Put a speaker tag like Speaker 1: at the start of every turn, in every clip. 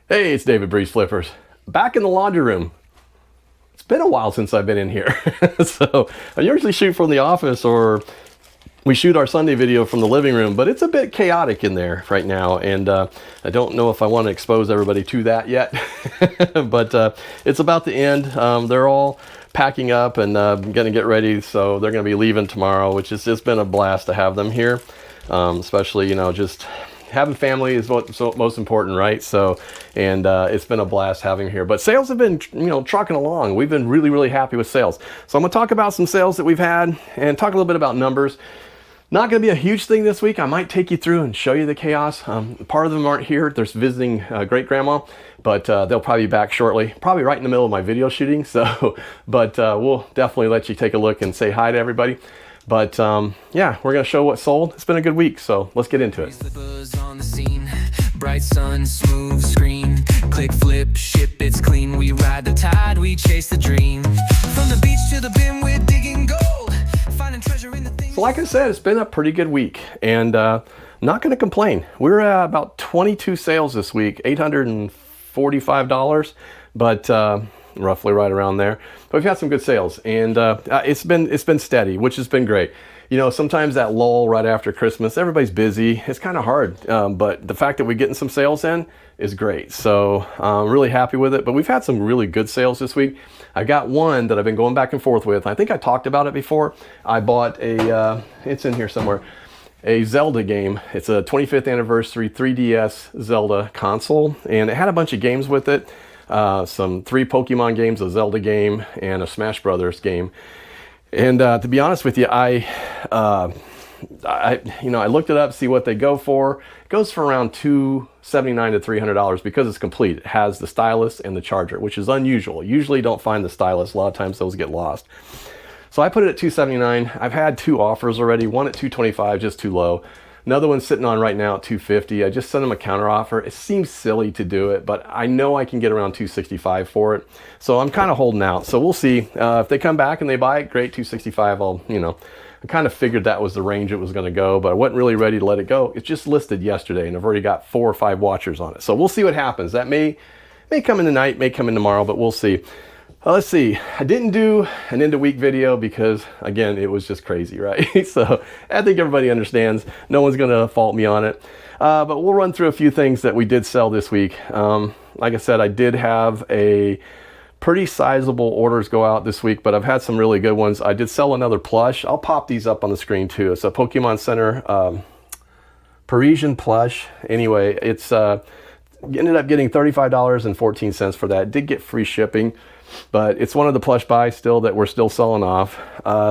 Speaker 1: Hey, it's David BreezeFlippers. Back in the laundry room. It's been a while since I've been in here. So I usually shoot from the office, or we shoot our Sunday video from the living room, but it's a bit chaotic in there right now. And I don't know if I want to expose everybody to that yet, but it's about to end. They're all packing up and going to get ready. So they're going to be leaving tomorrow, which has just been a blast to have them here. Especially, just having family is what's most important, right? So, and it's been a blast having here. But sales have been, trucking along. We've been really, really happy with sales. So I'm going to talk about some sales that we've had and talk a little bit about numbers. Not going to be a huge thing this week. I might take you through and show you the chaos. Part of them aren't here. They're visiting great-grandma, but they'll probably be back shortly. Probably right in the middle of my video shooting. So, but we'll definitely let you take a look and say hi to everybody. But yeah, we're going to show what sold. It's been a good week, so let's get into it.
Speaker 2: On the scene, bright sun, smooth screen, click, flip, ship, it's clean. We ride the tide, we chase the dream. From the beach to the bin, we're digging gold, finding treasure in the things.
Speaker 1: So like I said, it's been a pretty good week, and I'm not going to complain. We're at about 22 sales this week, $845, but roughly right around there. But we've had some good sales, and it's been steady, which has been great. Sometimes that lull right after Christmas, everybody's busy. It's kind of hard, but the fact that we're getting some sales in is great. So I'm really happy with it. But we've had some really good sales this week. I got one that I've been going back and forth with. I think I talked about it before. I bought it's in here somewhere, a Zelda game. It's a 25th anniversary 3DS Zelda console, and it had a bunch of games with it. Some 3 Pokemon games, a Zelda game, and a Smash Brothers game. And to be honest with you, I looked it up, see what they go for. It goes for around $279 to $300 because it's complete. It has the stylus and the charger, which is unusual. Usually don't find the stylus. A lot of times those get lost. So I put it at $279. I've had 2 offers already. One at $225, just too low. Another one's sitting on right now at $250. I just sent them a counter offer. It seems silly to do it, but I know I can get around $265 for it. So I'm kind of holding out. So we'll see. If they come back and they buy it, great, $265. I kind of figured that was the range it was going to go, but I wasn't really ready to let it go. It's just listed yesterday, and I've already got 4 or 5 watchers on it. So we'll see what happens. That may come in tonight, may come in tomorrow, but we'll see. Let's see, I didn't do an end of week video because, again, it was just crazy, right? So I think everybody understands. No one's going to fault me on it. But we'll run through a few things that we did sell this week. Like I said, I did have a pretty sizable orders go out this week, but I've had some really good ones. I did sell another plush. I'll pop these up on the screen too. It's a Pokemon Center Parisian plush. Anyway, it's ended up getting $35.14 for that. It did get free shipping. But it's one of the plush buys still that we're still selling off.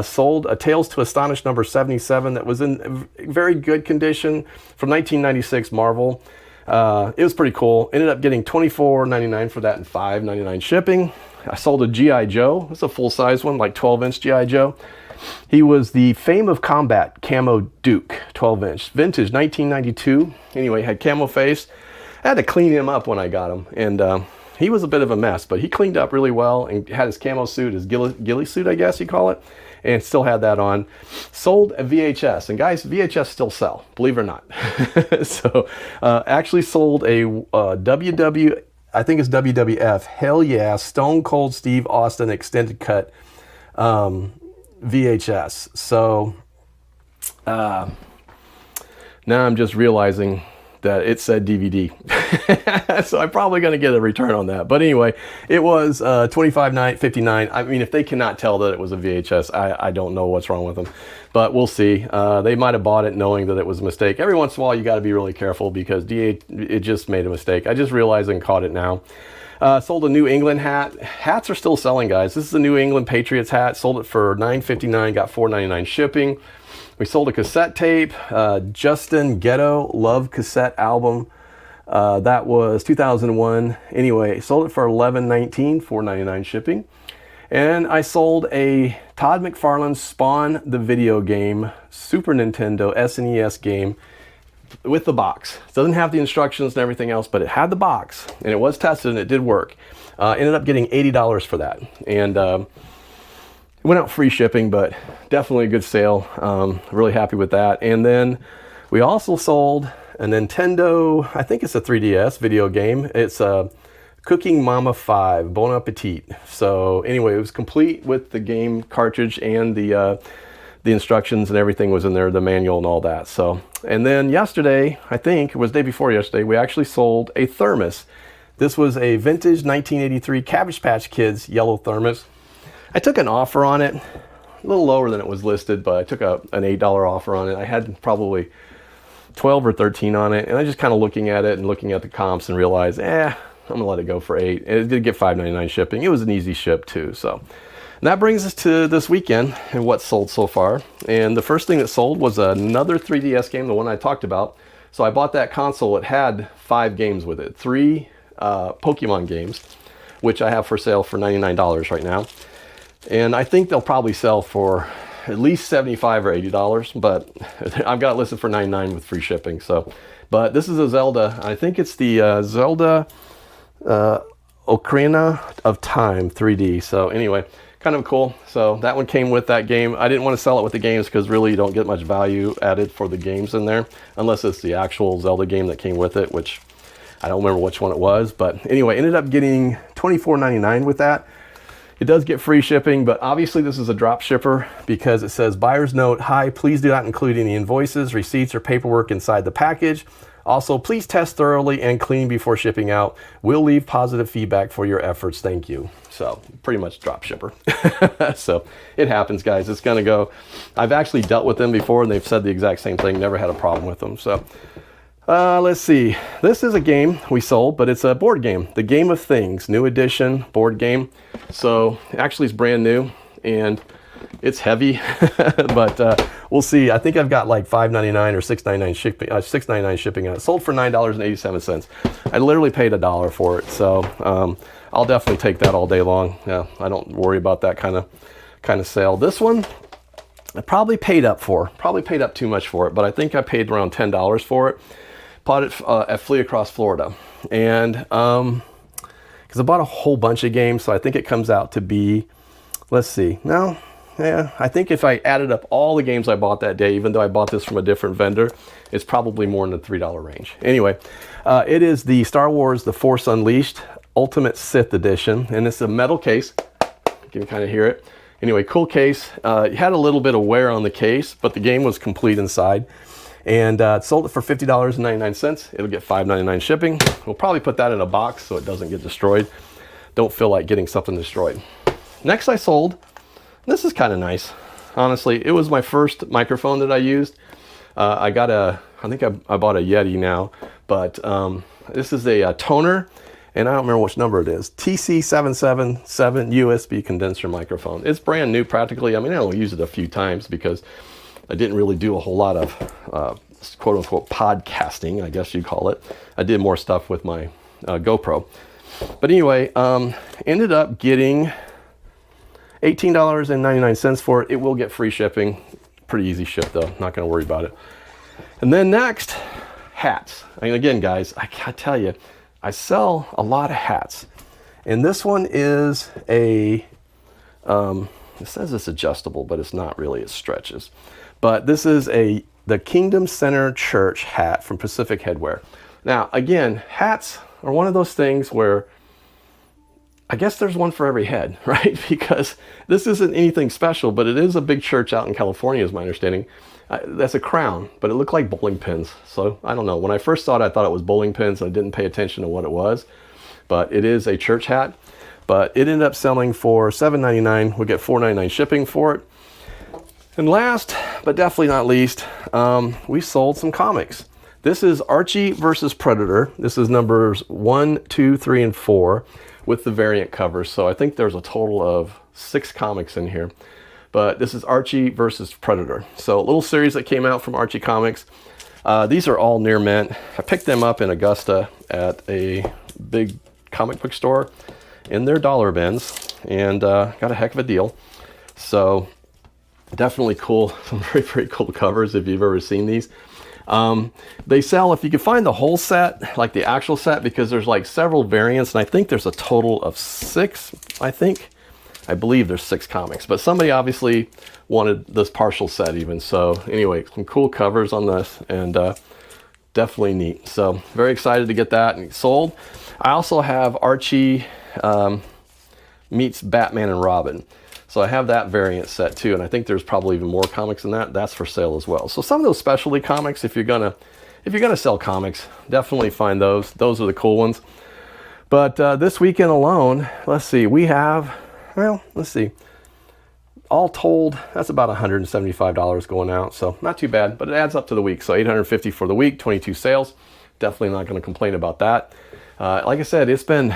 Speaker 1: Sold a Tales to Astonish number 77 that was in very good condition from 1996 Marvel. It was pretty cool. Ended up getting $24.99 for that and $5.99 shipping. I sold a G.I. Joe. It's a full-size one, like 12-inch G.I. Joe. He was the Fame of Combat Camo Duke, 12-inch. Vintage, 1992. Anyway, had camo face. I had to clean him up when I got him. And he was a bit of a mess, but he cleaned up really well and had his camo suit, his ghillie suit, I guess you call it, and still had that on. Sold a VHS, and guys, VHS still sell, believe it or not. So actually sold a I think it's WWF, Hell Yeah, Stone Cold Steve Austin Extended Cut VHS. So now I'm just realizing that it said DVD. So I'm probably going to get a return on that. But anyway, it was $25.59. I mean, if they cannot tell that it was a VHS, I don't know what's wrong with them. But we'll see. They might have bought it knowing that it was a mistake. Every once in a while, you got to be really careful because it just made a mistake. I just realized and caught it now. Sold a New England hat. Hats are still selling, guys. This is a New England Patriots hat. Sold it for $9.59, got $4.99 shipping. We sold a cassette tape, Justin Ghetto Love cassette album. That was 2001. Anyway, sold it for $11.19, $4.99 shipping. And I sold a Todd McFarlane Spawn the video game, Super Nintendo SNES game with the box. It doesn't have the instructions and everything else, but it had the box and it was tested and it did work. Ended up getting $80 for that. And it went out free shipping, but definitely a good sale. Really happy with that. And then we also sold a Nintendo, I think it's a 3DS video game. It's a Cooking Mama 5, Bon Appetit. So anyway, it was complete with the game cartridge, and the instructions and everything was in there, the manual and all that. So, and then yesterday, I think it was the day before yesterday, we actually sold a thermos. This was a vintage 1983 Cabbage Patch Kids yellow thermos. I took an offer on it, a little lower than it was listed, but I took an $8 offer on it. I had probably 12 or 13 on it, and I just kind of looking at it and looking at the comps and realized, I'm gonna let it go for 8. It did get $5.99 shipping. It was an easy ship too. So, and that brings us to this weekend and what's sold so far. And the first thing that sold was another 3DS game, the one I talked about. So I bought that console. It had 5 games with it, 3 Pokemon games, which I have for sale for $99 right now. And I think they'll probably sell for at least $75 or $80, but I've got it listed for $99 with free shipping. So, but this is a Zelda. I think it's the Zelda Ocarina of Time 3D. So anyway, kind of cool. So that one came with that game. I didn't want to sell it with the games because really you don't get much value added for the games in there, unless it's the actual Zelda game that came with it, which I don't remember which one it was. But anyway, ended up getting $24.99 with that. It does get free shipping, but obviously this is a drop shipper because it says buyer's note, hi, please do not include any invoices, receipts, or paperwork inside the package. Also, please test thoroughly and clean before shipping out. We'll leave positive feedback for your efforts. Thank you. So pretty much drop shipper. So it happens, guys. It's going to go. I've actually dealt with them before and they've said the exact same thing. Never had a problem with them. So let's see. This is a game we sold, but it's a board game. The Game of Things, new edition board game. So actually it's brand new and it's heavy, but we'll see. I think I've got like $5.99 or $6.99 shipping. $6.99 shipping on it. Sold for $9.87. I literally paid $1 for it, so I'll definitely take that all day long. Yeah, I don't worry about that kind of sale. This one, I probably paid up for. Probably paid up too much for it, but I think I paid around $10 for it. Bought it at Flea Across Florida, and because I bought a whole bunch of games, so I think it comes out to be, let's see, no. Yeah, I think if I added up all the games I bought that day, even though I bought this from a different vendor, it's probably more in the $3 range. Anyway, it is the Star Wars The Force Unleashed Ultimate Sith Edition, and it's a metal case. You can kind of hear it. Anyway, cool case. It had a little bit of wear on the case, but the game was complete inside. And sold it for $50.99. It'll get $5.99 shipping. We'll probably put that in a box so it doesn't get destroyed. Don't feel like getting something destroyed. Next I sold, this is kind of nice. Honestly, it was my first microphone that I used. I think I bought a Yeti now, but this is a toner, and I don't remember which number it is. TC777 USB condenser microphone. It's brand new practically. I mean, I only used it a few times because I didn't really do a whole lot of quote unquote podcasting, I guess you'd call it. I did more stuff with my GoPro. But anyway, ended up getting $18.99 for it. It will get free shipping. Pretty easy ship though, not gonna worry about it. And then next, hats. I mean, again, guys, I gotta tell you, I sell a lot of hats. And this one is a, it says it's adjustable, but it's not really, it stretches. But this is the Kingdom Center Church hat from Pacific Headwear. Now, again, hats are one of those things where I guess there's one for every head, right? Because this isn't anything special, but it is a big church out in California, is my understanding. That's a crown, but it looked like bowling pins. So I don't know. When I first saw it, I thought it was bowling pins. I didn't pay attention to what it was, but it is a church hat. But it ended up selling for $7.99. We'll get $4.99 shipping for it. And last, but definitely not least, we sold some comics. This is Archie versus Predator. This is numbers 1, 2, 3, and 4 with the variant covers. So I think there's a total of 6 comics in here. But this is Archie versus Predator. So a little series that came out from Archie Comics. These are all near mint. I picked them up in Augusta at a big comic book store in their dollar bins and got a heck of a deal. So definitely cool, some very, very cool covers if you've ever seen these. They sell, if you can find the whole set, like the actual set, because there's like several variants, and I think there's a total of 6, I believe there's 6 comics, but somebody obviously wanted this partial set even. So anyway, some cool covers on this, and definitely neat. So very excited to get that and sold. I also have Archie meets Batman and Robin. So I have that variant set too, and I think there's probably even more comics than that. That's for sale as well. So some of those specialty comics, if you're gonna sell comics, definitely find those. Those are the cool ones. But this weekend alone, let's see, we have, well, let's see, all told, that's about $175 going out. So not too bad, but it adds up to the week. So $850 for the week, 22 sales. Definitely not going to complain about that. Like I said, it's been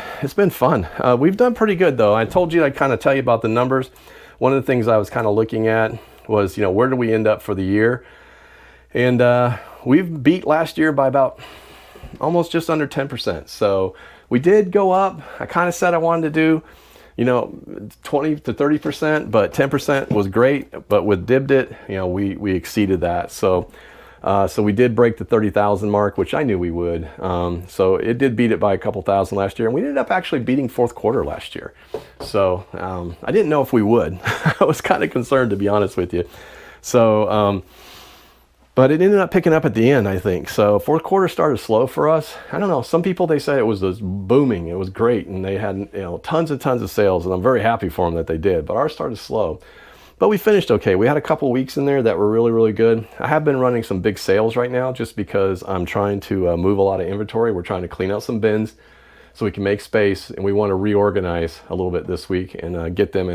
Speaker 1: fun. We've done pretty good though. I told you I'd kind of tell you about the numbers. One of the things I was kind of looking at was, you know, where do we end up for the year? And we've beat last year by about almost just under 10%. So we did go up. I kind of said I wanted to do, you know, 20 to 30%, but 10% was great. But with Dibbed It, you know, we exceeded that. So we did break the 30,000 mark, which I knew we would. So it did beat it by a couple thousand last year, and we ended up actually beating fourth quarter last year. So I didn't know if we would. I was kind of concerned, to be honest with you. So, but it ended up picking up at the end, I think. So fourth quarter started slow for us. I don't know. Some people, they say it was just booming. It was great, and they had, you know, tons and tons of sales, and I'm very happy for them that they did. But ours started slow. But we finished okay. We had a couple weeks in there that were really, really good. I have been running some big sales right now just because I'm trying to move a lot of inventory. We're trying to clean out some bins so we can make space, and we want to reorganize a little bit this week and get them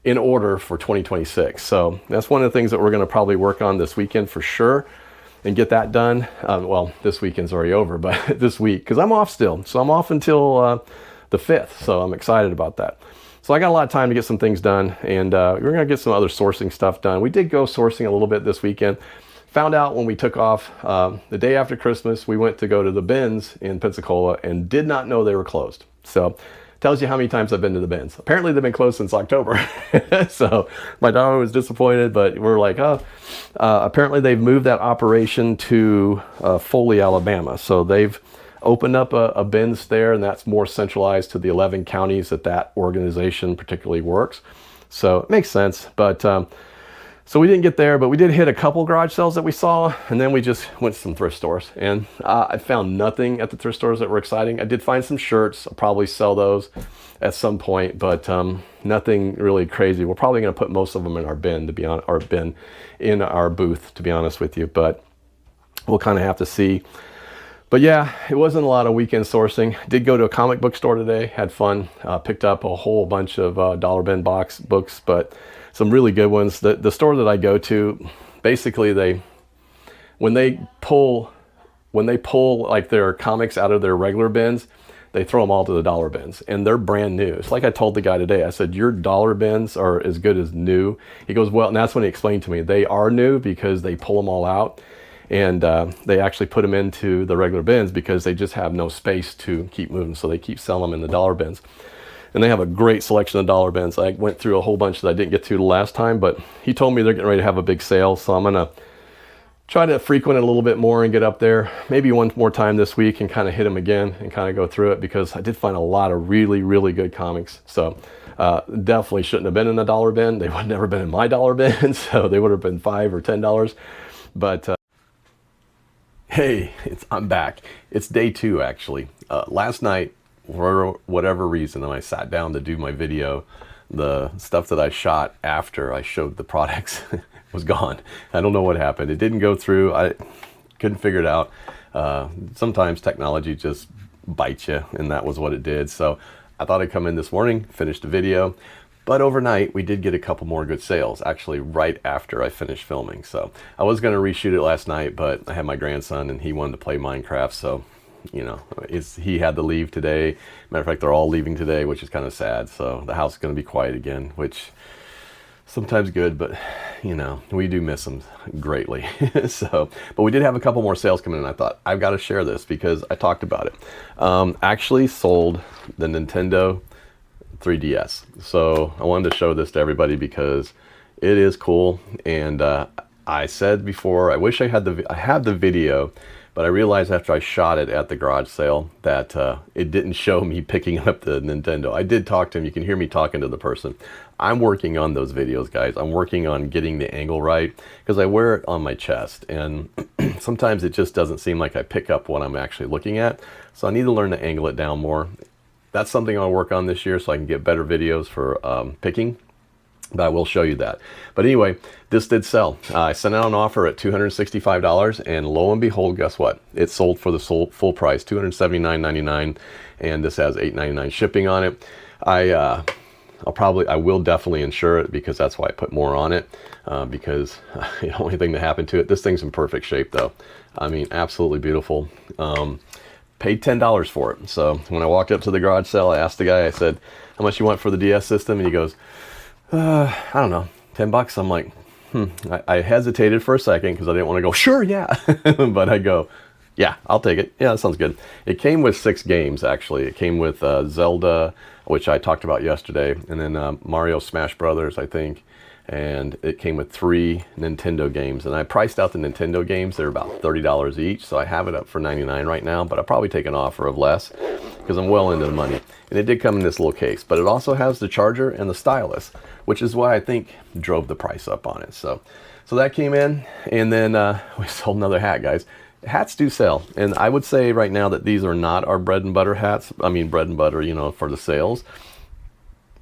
Speaker 1: in order for 2026. So that's one of the things that we're going to probably work on this weekend for sure and get that done. Well, this weekend's already over, but this week, because I'm off still. So I'm off until the 5th. So I'm excited about that. So I got a lot of time to get some things done, and we're going to get some other sourcing stuff done. We did go sourcing a little bit this weekend. Found out when we took off the day after Christmas, we went to go to the bins in Pensacola and did not know they were closed. So tells you how many times I've been to the bins. Apparently they've been closed since October. So my daughter was disappointed, but we're like, apparently they've moved that operation to Foley, Alabama. So they've opened up a bins there, and that's more centralized to the 11 counties that organization particularly works. So it makes sense. But so we didn't get there, but we did hit a couple garage sales that we saw, and then we just went to some thrift stores, and I found nothing at the thrift stores that were exciting. I did find some shirts. I'll probably sell those at some point, but nothing really crazy. We're probably going to put most of them in our bin, to be honest, or bin in our booth, to be honest with you, but we'll kind of have to see. But yeah, it wasn't a lot of weekend sourcing. Did go to a comic book store today, had fun, picked up a whole bunch of dollar bin box books, but some really good ones. The store that I go to, basically when they pull like their comics out of their regular bins, they throw them all to the dollar bins, and they're brand new. It's like I told the guy today, I said, your dollar bins are as good as new. He goes, well, and that's when he explained to me, they are new because they pull them all out. And they actually put them into the regular bins because they just have no space to keep moving. So they keep selling them in the dollar bins. And they have a great selection of dollar bins. I went through a whole bunch that I didn't get to the last time, but he told me they're getting ready to have a big sale. So I'm going to try to frequent it a little bit more and get up there maybe one more time this week and kind of hit them again and kind of go through it, because I did find a lot of really, really good comics. So definitely shouldn't have been in a dollar bin. They would have never been in my dollar bin. So they would have been $5 or $10. But hey, I'm back. It's day 2, actually. Last night, for whatever reason, and I sat down to do my video, the stuff that I shot after I showed the products was gone. I don't know what happened. It didn't go through. I couldn't figure it out. Sometimes technology just bites you, and that was what it did. So I thought I'd come in this morning, finish the video. But overnight, we did get a couple more good sales, actually right after I finished filming. So I was going to reshoot it last night, but I had my grandson and he wanted to play Minecraft. So, you know, he had to leave today. Matter of fact, they're all leaving today, which is kind of sad. So the house is going to be quiet again, which sometimes good, but you know, we do miss them greatly. So, but we did have a couple more sales coming in. I thought I've got to share this because I talked about it. Actually sold the Nintendo 3DS. So I wanted to show this to everybody because it is cool. And I said before, I wish I had the video But I realized after I shot it at the garage sale that it didn't show me picking up the Nintendo. I did talk to him. You can hear me talking to the person. I'm working on those videos, guys. I'm working on getting the angle right because I wear it on my chest, and sometimes it just doesn't seem like I pick up what I'm actually looking at. So I need to learn to angle it down more. That's something I'll work on this year so I can get better videos for picking. But I will show you that. But anyway, this did sell. I sent out an offer at $265, and lo and behold, guess what? It sold for the full price, $279.99, and this has $8.99 shipping on it. I will definitely insure it because that's why I put more on it, because the only thing that happened to it, this thing's in perfect shape though. I mean, absolutely beautiful. Paid $10 for it. So when I walked up to the garage sale, I asked the guy, I said, how much you want for the DS system? And he goes, I don't know, 10 bucks. I'm like, I hesitated for a second because I didn't want to go, sure, yeah. But I go, yeah, I'll take it. Yeah, that sounds good. It came with 6 games, actually. It came with Zelda, which I talked about yesterday, and then Mario Smash Brothers, I think. And it came with 3 Nintendo games. And I priced out the Nintendo games. They're about $30 each. So I have it up for $99 right now, but I'll probably take an offer of less because I'm well into the money. And it did come in this little case, but it also has the charger and the stylus, which is why I think drove the price up on it. So that came in, and then we sold another hat, guys. Hats do sell, and I would say right now that these are not our bread and butter hats. I mean, bread and butter, you know, for the sales.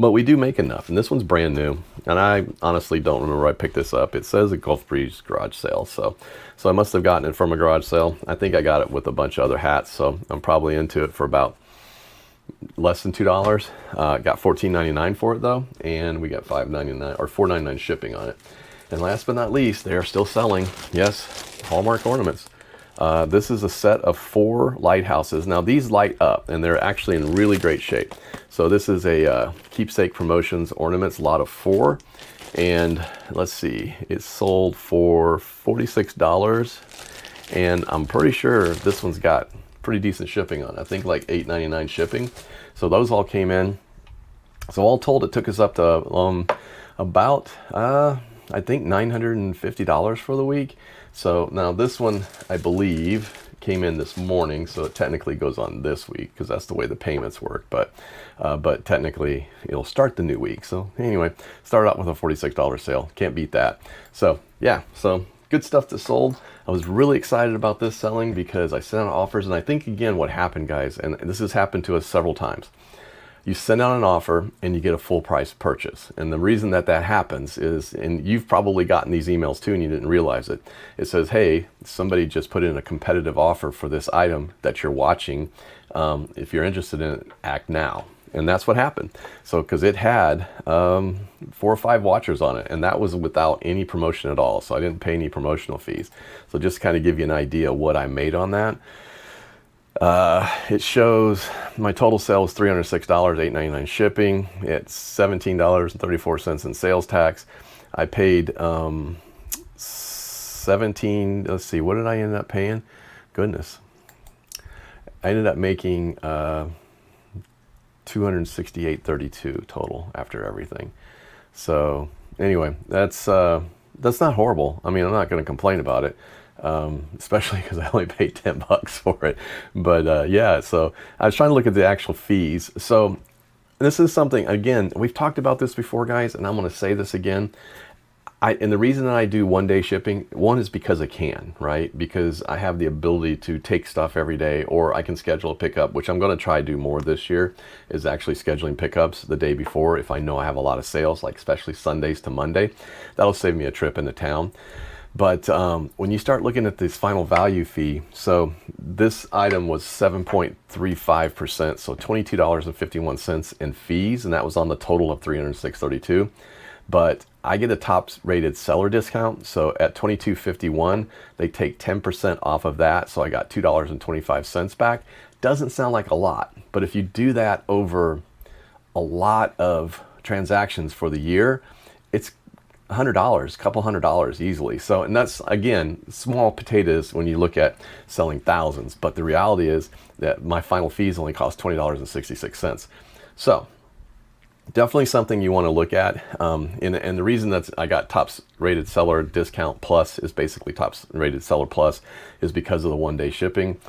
Speaker 1: But we do make enough, and this one's brand new. And I honestly don't remember where I picked this up. It says a Gulf Breeze garage sale, so I must have gotten it from a garage sale. I think I got it with a bunch of other hats, so I'm probably into it for about less than $2. Got $14.99 for it though, and we got $5.99 or $4.99 shipping on it. And last but not least, they are still selling, yes, Hallmark ornaments. This is a set of 4 lighthouses. Now these light up, and they're actually in really great shape. So this is a Keepsake Promotions ornaments, lot of 4. And let's see, it sold for $46. And I'm pretty sure this one's got pretty decent shipping on it. I think like $8.99 shipping. So those all came in. So all told, it took us up to about, I think $950 for the week. So now this one, I believe, came in this morning, so it technically goes on this week because that's the way the payments work. But technically, it'll start the new week. So anyway, started out with a $46 sale. Can't beat that. So yeah, so good stuff that sold. I was really excited about this selling because I sent out offers, and I think again what happened, guys, and this has happened to us several times. You send out an offer and you get a full price purchase. And the reason that happens is, and you've probably gotten these emails too and you didn't realize it, it says, hey, somebody just put in a competitive offer for this item that you're watching. If you're interested in it, act now. And that's what happened. So because it had 4 or 5 watchers on it, and that was without any promotion at all. So I didn't pay any promotional fees. So just to kind of give you an idea of what I made on that. It shows my total sale was $306, $8.99 shipping. It's $17.34 in sales tax. I paid 17. Let's see, what did I end up paying? Goodness, I ended up making $268.32 total after everything. So anyway, that's not horrible. I mean, I'm not going to complain about it. Especially because I only paid 10 bucks for it. But yeah, so I was trying to look at the actual fees. So this is something, again, we've talked about this before, guys, and I'm going to say this again. And the reason that I do 1-day shipping, one is because I can, right? Because I have the ability to take stuff every day, or I can schedule a pickup, which I'm going to try to do more this year, is actually scheduling pickups the day before if I know I have a lot of sales, like especially Sundays to Monday. That'll save me a trip into town. But when you start looking at this final value fee, so this item was 7.35%, so $22.51 in fees, and that was on the total of $306.32. But I get a top rated seller discount, so at $22.51, they take 10% off of that, so I got $2.25 back. Doesn't sound like a lot, but if you do that over a lot of transactions for the year, it's $100, a couple $100 easily. So, and that's, again, small potatoes when you look at selling thousands. But the reality is that my final fees only cost $20.66. So definitely something you want to look at. And the reason that I got tops rated seller discount plus is basically tops rated seller plus is because of the 1-day shipping.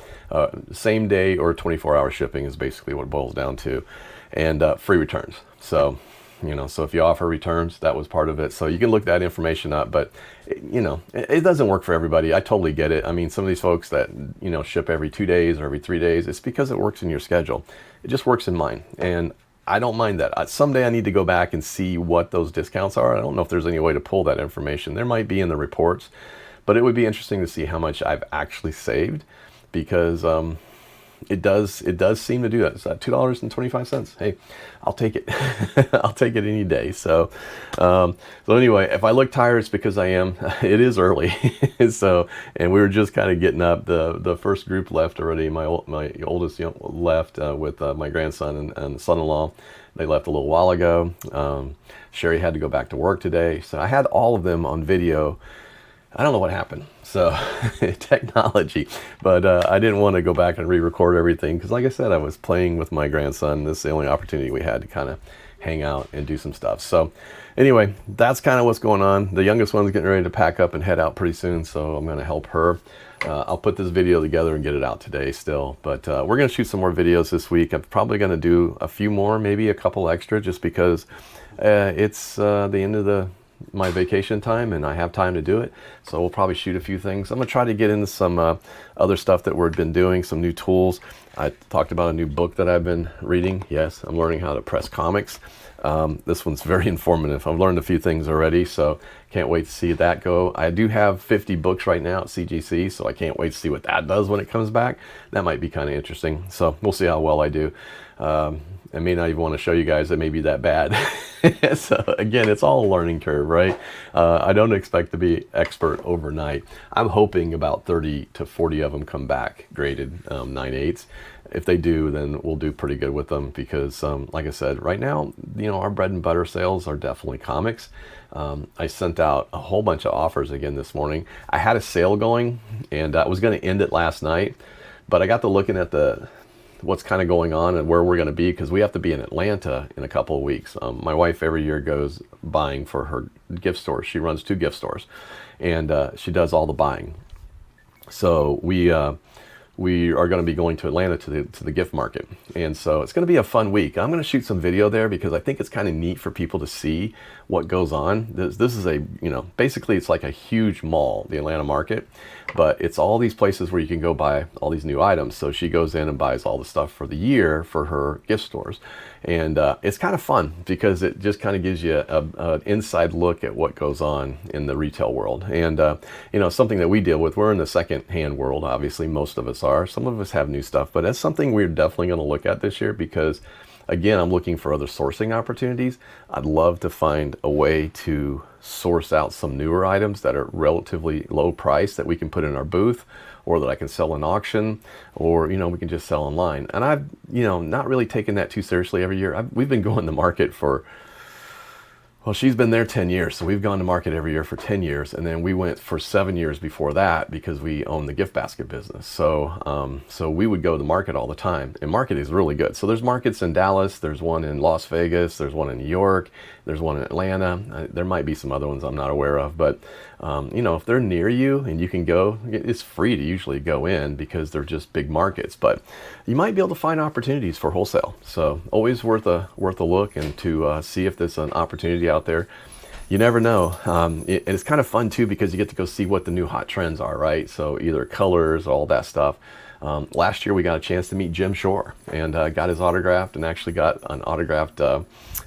Speaker 1: Same day or 24-hour shipping is basically what it boils down to, and free returns. So, so if you offer returns, that was part of it. So you can look that information up, but it doesn't work for everybody. I totally get it. I mean, some of these folks that, ship every 2 days or every 3 days, it's because it works in your schedule. It just works in mine. And I don't mind that. Someday I need to go back and see what those discounts are. I don't know if there's any way to pull that information. There might be in the reports, but it would be interesting to see how much I've actually saved, because it does seem to do that. It's at $2.25. Hey, I'll take it. I'll take it any day. So anyway, if I look tired, it's because I am. It is early. So, and we were just kind of getting up. The first group left already. My oldest left with my grandson and son-in-law. They left a little while ago. Sheri had to go back to work today. So I had all of them on video. I don't know what happened. So technology, but I didn't want to go back and re-record everything, because like I said, I was playing with my grandson. This is the only opportunity we had to kind of hang out and do some stuff. So anyway, that's kind of what's going on. The youngest one's getting ready to pack up and head out pretty soon, so I'm going to help her. I'll put this video together and get it out today still, but we're going to shoot some more videos this week. I'm probably going to do a few more, maybe a couple extra, just because it's the end of my vacation time and I have time to do it. So we'll probably shoot a few things. I'm gonna try to get into some other stuff that we've been doing, some new tools. I talked about a new book that I've been reading. Yes, I'm learning how to press comics. This one's very informative. I've learned a few things already, so can't wait to see that go. I do have 50 books right now at CGC, so I can't wait to see what that does when it comes back. That might be kind of interesting. So we'll see how well I do. I may not even want to show you guys it may be that bad. So again, it's all a learning curve, right? I don't expect to be expert overnight. I'm hoping about 30 to 40 of them come back graded 9/8. If they do, then we'll do pretty good with them, because like I said, right now, our bread and butter sales are definitely comics. I sent out a whole bunch of offers again this morning. I had a sale going, and I was going to end it last night, but I got to looking at what's kind of going on and where we're going to be, because we have to be in Atlanta in a couple of weeks. My wife every year goes buying for her gift store. She runs 2 gift stores, and she does all the buying. So we are going to be going to Atlanta to the gift market, and so it's going to be a fun week. I'm going to shoot some video there, because I think it's kind of neat for people to see what goes on. This is basically it's like a huge mall, the Atlanta market, but it's all these places where you can go buy all these new items. So she goes in and buys all the stuff for the year for her gift stores, and it's kind of fun, because it just kind of gives you an inside look at what goes on in the retail world. And something that we deal with. We're in the second-hand world, obviously. Most of us are. Some of us have new stuff, but that's something we're definitely going to look at this year, because again, I'm looking for other sourcing opportunities. I'd love to find a way to source out some newer items that are relatively low price that we can put in our booth, or that I can sell in auction, or we can just sell online. And I've not really taken that too seriously every year. We've been going to market for, well, she's been there 10 years, so we've gone to market every year for 10 years, and then we went for 7 years before that, because we own the gift basket business. So we would go to market all the time, and market is really good. So there's markets in Dallas, there's one in Las Vegas, there's one in New York, there's one in Atlanta. There might be some other ones I'm not aware of, but if they're near you and you can go, it's free to usually go in, because they're just big markets. But you might be able to find opportunities for wholesale. So always worth a look, and to see if there's an opportunity out there. You never know. And it's kind of fun too, because you get to go see what the new hot trends are, right? So either colors, all that stuff. Last year we got a chance to meet Jim Shore, and got his autographed, and actually got an autographed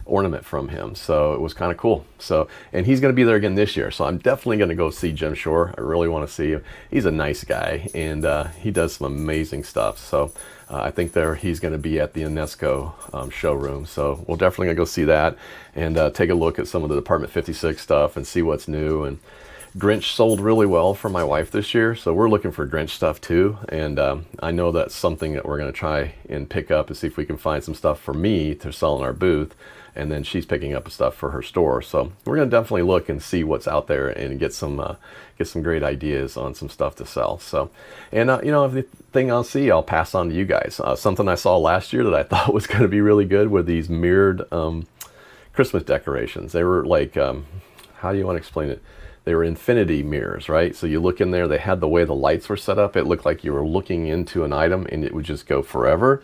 Speaker 1: ornament from him. So it was kind of cool. So, and he's going to be there again this year. So I'm definitely going to go see Jim Shore. I really want to see him. He's a nice guy, and he does some amazing stuff. So I think he's going to be at the UNESCO showroom. So we're definitely going to go see that, and take a look at some of the Department 56 stuff and see what's new. And Grinch sold really well for my wife this year, so we're looking for Grinch stuff too. And I know that's something that we're going to try and pick up, and see if we can find some stuff for me to sell in our booth, and then she's picking up stuff for her store. So we're going to definitely look and see what's out there, and get some great ideas on some stuff to sell. So, and everything I'll see, I'll pass on to you guys. Something I saw last year that I thought was going to be really good were these mirrored Christmas decorations. They were like, how do you want to explain it? They were infinity mirrors, right? So you look in there, they had the way the lights were set up. It looked like you were looking into an item and it would just go forever.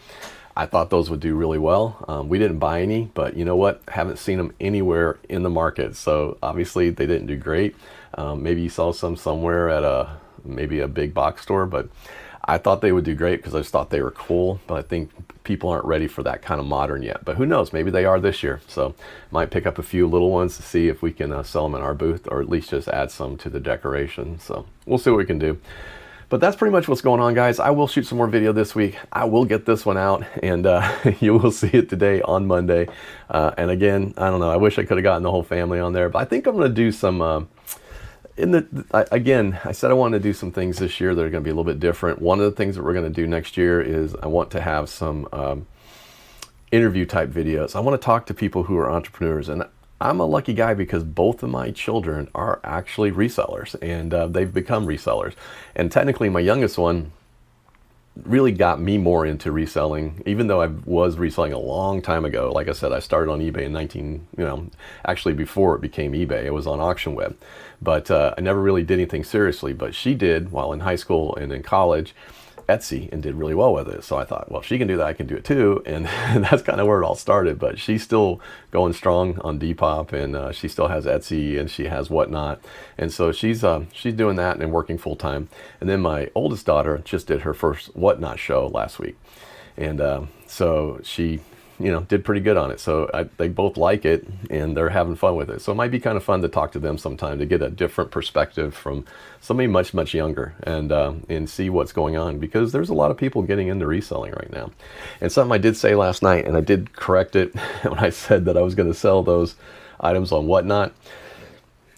Speaker 1: I thought those would do really well. We didn't buy any, but you know what? Haven't seen them anywhere in the market. So obviously they didn't do great. Maybe you saw some somewhere at maybe a big box store, but I thought they would do great because I just thought they were cool. But I think people aren't ready for that kind of modern yet. But who knows? Maybe they are this year. So might pick up a few little ones to see if we can sell them in our booth, or at least just add some to the decoration. So we'll see what we can do. But that's pretty much what's going on, guys. I will shoot some more video this week. I will get this one out, and you will see it today on Monday. And again, I don't know. I wish I could have gotten the whole family on there, but I think I'm going to do some. Again, I said I wanted to do some things this year that are going to be a little bit different. One of the things that we're going to do next year is I want to have some interview type videos. I want to talk to people who are entrepreneurs, and I'm a lucky guy because both of my children are actually resellers, and they've become resellers. And technically my youngest one really got me more into reselling, even though I was reselling a long time ago. Like I said, I started on eBay in actually before it became eBay, it was on Auction Web. But I never really did anything seriously, but she did while in high school and in college. Etsy, and did really well with it. So I thought, well, if she can do that, I can do it too. And that's kind of where it all started. But she's still going strong on Depop, and she still has Etsy, and she has Whatnot. And so she's doing that and working full time. And then my oldest daughter just did her first Whatnot show last week, and so she did pretty good on it. So they both like it, and they're having fun with it. So it might be kind of fun to talk to them sometime to get a different perspective from somebody much, much younger, and see what's going on, because there's a lot of people getting into reselling right now. And something I did say last night, and I did correct it when I said that I was going to sell those items on Whatnot.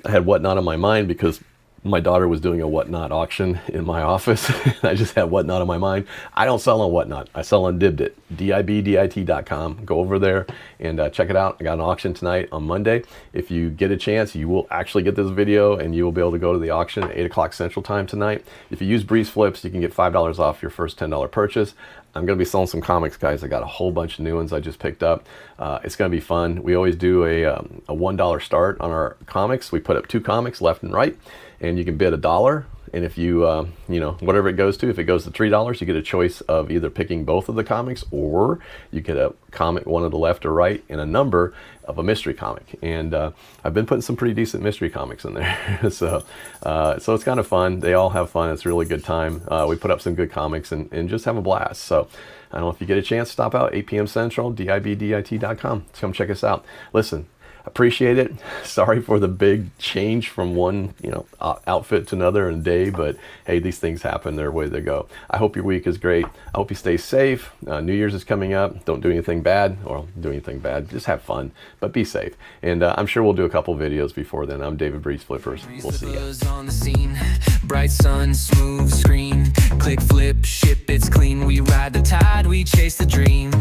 Speaker 1: I had Whatnot on my mind because my daughter was doing a Whatnot auction in my office. I just had Whatnot on my mind. I don't sell on Whatnot. I sell on Dibdit, DIBDIT.com. Go over there and check it out. I got an auction tonight on Monday. If you get a chance, you will actually get this video, and you will be able to go to the auction at 8 o'clock Central Time tonight. If you use BreezeFlips, you can get $5 off your first $10 purchase. I'm going to be selling some comics, guys. I got a whole bunch of new ones I just picked up. It's going to be fun. We always do a $1 start on our comics. We put up 2 comics left and right, and you can bid $1. And if you, whatever it goes to, if it goes to $3, you get a choice of either picking both of the comics, or you get a comic, one of the left or right, and a number of a mystery comic. And I've been putting some pretty decent mystery comics in there. so it's kind of fun. They all have fun. It's a really good time. We put up some good comics and just have a blast. So I don't know if you get a chance, stop out 8 p.m. Central, DIBDIT.com. Come check us out. Listen, appreciate it. Sorry for the big change from one outfit to another in a day, but hey, these things happen. They're the way they go. I hope your week is great. I hope you stay safe. New Year's is coming up. Don't do anything bad, or do anything bad. Just have fun, but be safe. And I'm sure we'll do a couple videos before then. I'm David BreezeFlippers. We'll see you.
Speaker 2: On the scene, bright sun, smooth screen, click, flip, ship, it's clean. We ride the tide, we chase the dream.